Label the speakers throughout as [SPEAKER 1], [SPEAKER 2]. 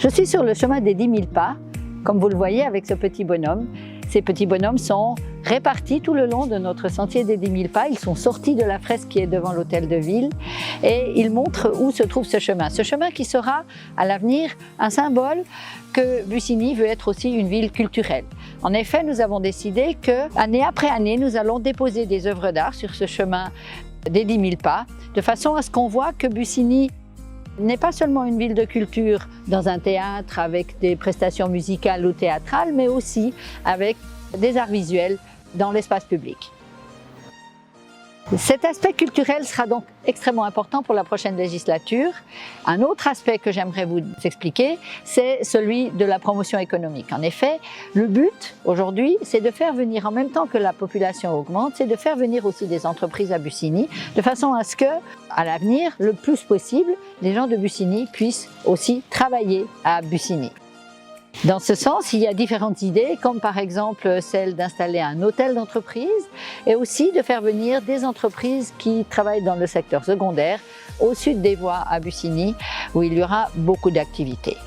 [SPEAKER 1] Je suis sur le chemin des 10 000 pas, comme vous le voyez avec ce petit bonhomme. Ces petits bonhommes sont répartis tout le long de notre sentier des 10 000 pas. Ils sont sortis de la fresque qui est devant l'hôtel de ville et ils montrent où se trouve ce chemin. Ce chemin qui sera à l'avenir un symbole que Bussigny veut être aussi une ville culturelle. En effet, nous avons décidé que, année après année, nous allons déposer des œuvres d'art sur ce chemin des 10 000 pas, de façon à ce qu'on voit que Bussigny n'est pas seulement une ville de culture dans un théâtre avec des prestations musicales ou théâtrales, mais aussi avec des arts visuels dans l'espace public. Cet aspect culturel sera donc extrêmement important pour la prochaine législature. Un autre aspect que j'aimerais vous expliquer, c'est celui de la promotion économique. En effet, le but aujourd'hui, c'est de faire venir, en même temps que la population augmente, c'est de faire venir aussi des entreprises à Bussigny, de façon à ce que, à l'avenir, le plus possible, les gens de Bussigny puissent aussi travailler à Bussigny. Dans ce sens, il y a différentes idées, comme par exemple celle d'installer un hôtel d'entreprise et aussi de faire venir des entreprises qui travaillent dans le secteur secondaire au sud des voies à Bussigny, où il y aura beaucoup d'activités.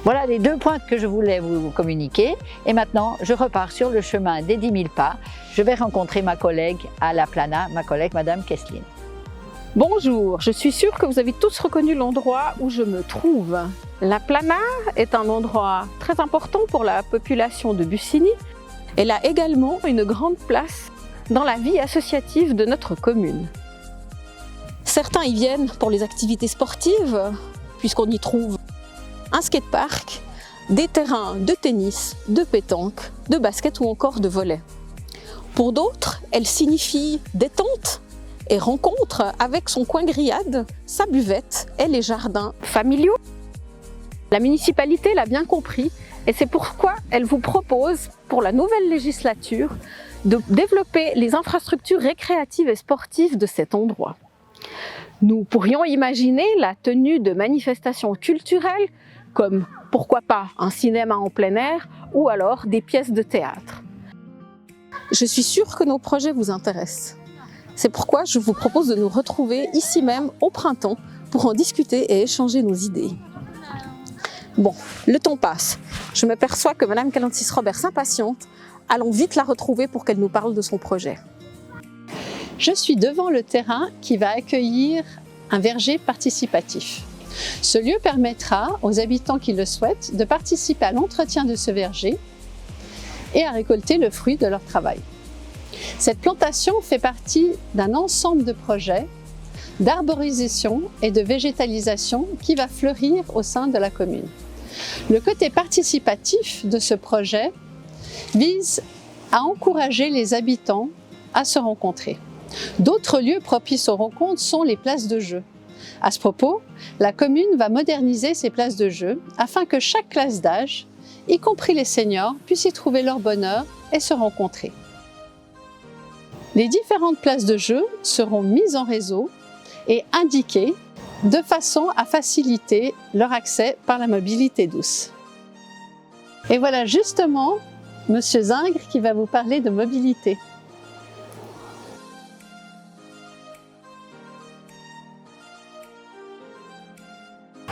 [SPEAKER 1] Voilà les deux points que je voulais vous communiquer. Et maintenant, je repars sur le chemin des 10 000 pas. Je vais rencontrer ma collègue à la Plana, ma collègue Madame Kesslin.
[SPEAKER 2] Bonjour, je suis sûre que vous avez tous reconnu l'endroit où je me trouve. La Plana est un endroit très important pour la population de Bussigny. Elle a également une grande place dans la vie associative de notre commune. Certains y viennent pour les activités sportives, puisqu'on y trouve un skatepark, des terrains de tennis, de pétanque, de basket ou encore de volley. Pour d'autres, elle signifie détente et rencontre avec son coin grillade, sa buvette et les jardins familiaux. La municipalité l'a bien compris et c'est pourquoi elle vous propose, pour la nouvelle législature, de développer les infrastructures récréatives et sportives de cet endroit. Nous pourrions imaginer la tenue de manifestations culturelles comme, pourquoi pas, un cinéma en plein air ou alors des pièces de théâtre. Je suis sûre que nos projets vous intéressent. C'est pourquoi je vous propose de nous retrouver ici même au printemps pour en discuter et échanger nos idées. Bon, le temps passe. Je m'aperçois que Madame Calantis-Robert s'impatiente. Allons vite la retrouver pour qu'elle nous parle de son projet.
[SPEAKER 3] Je suis devant le terrain qui va accueillir un verger participatif. Ce lieu permettra aux habitants qui le souhaitent de participer à l'entretien de ce verger et à récolter le fruit de leur travail. Cette plantation fait partie d'un ensemble de projets d'arborisation et de végétalisation qui va fleurir au sein de la commune. Le côté participatif de ce projet vise à encourager les habitants à se rencontrer. D'autres lieux propices aux rencontres sont les places de jeu. À ce propos, la commune va moderniser ces places de jeu afin que chaque classe d'âge, y compris les seniors, puissent y trouver leur bonheur et se rencontrer. Les différentes places de jeu seront mises en réseau et indiquées de façon à faciliter leur accès par la mobilité douce. Et voilà justement Monsieur Zingre qui va vous parler de mobilité.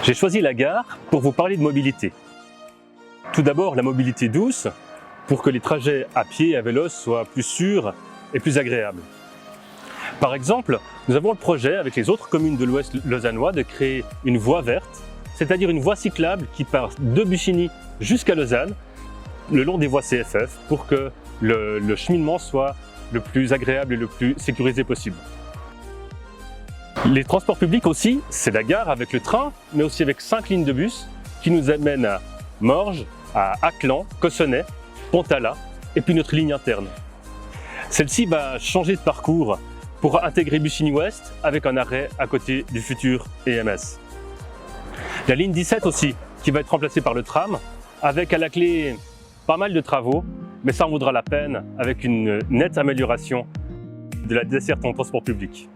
[SPEAKER 4] J'ai choisi la gare pour vous parler de mobilité. Tout d'abord, la mobilité douce, pour que les trajets à pied et à vélo soient plus sûrs et plus agréables. Par exemple, nous avons le projet avec les autres communes de l'Ouest lausannois de créer une voie verte, c'est-à-dire une voie cyclable qui part de Bussigny jusqu'à Lausanne, le long des voies CFF, pour que le cheminement soit le plus agréable et le plus sécurisé possible. Les transports publics aussi, c'est la gare avec le train, mais aussi avec 5 lignes de bus qui nous amènent à Morges, à Aclan, Cossonay, Pontala et puis notre ligne interne. Celle-ci va changer de parcours pour intégrer Bussigny-Ouest avec un arrêt à côté du futur EMS. La ligne 17 aussi, qui va être remplacée par le tram, avec à la clé pas mal de travaux, mais ça en vaudra la peine avec une nette amélioration de la desserte en transport public.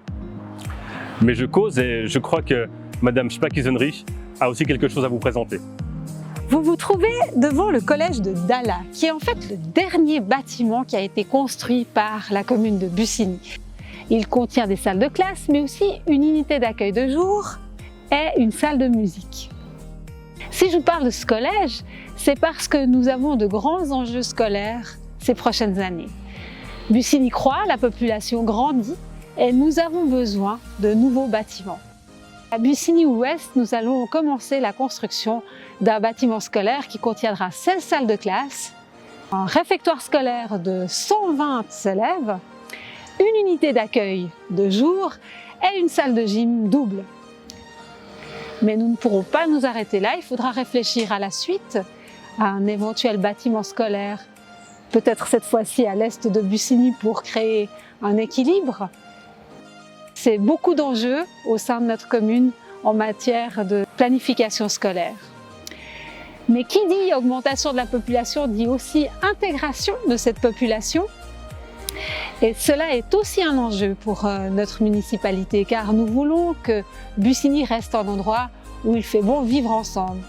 [SPEAKER 4] Mais je cause et je crois que Madame Spack-Isenrich a aussi quelque chose à vous présenter.
[SPEAKER 2] Vous vous trouvez devant le collège de Dalla, qui est en fait le dernier bâtiment qui a été construit par la commune de Bussigny. Il contient des salles de classe, mais aussi une unité d'accueil de jour et une salle de musique. Si je vous parle de ce collège, c'est parce que nous avons de grands enjeux scolaires ces prochaines années. Bussigny croît, la population grandit et nous avons besoin de nouveaux bâtiments. À Bussigny-Ouest, nous allons commencer la construction d'un bâtiment scolaire qui contiendra 16 salles de classe, un réfectoire scolaire de 120 élèves, une unité d'accueil de jour et une salle de gym double. Mais nous ne pourrons pas nous arrêter là, il faudra réfléchir à la suite, à un éventuel bâtiment scolaire, peut-être cette fois-ci à l'est de Bussigny pour créer un équilibre. C'est beaucoup d'enjeux au sein de notre commune en matière de planification scolaire. Mais qui dit augmentation de la population dit aussi intégration de cette population. Et cela est aussi un enjeu pour notre municipalité, car nous voulons que Bussigny reste un endroit où il fait bon vivre ensemble.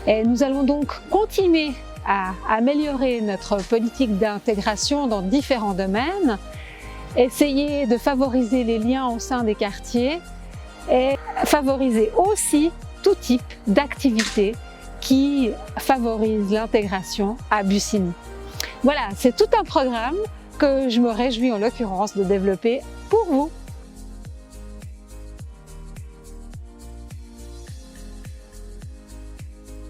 [SPEAKER 2] Et nous allons donc continuer à améliorer notre politique d'intégration dans différents domaines, essayer de favoriser les liens au sein des quartiers et favoriser aussi tout type d'activités qui favorisent l'intégration à Bussigny. Voilà, c'est tout un programme que je me réjouis en l'occurrence de développer pour vous.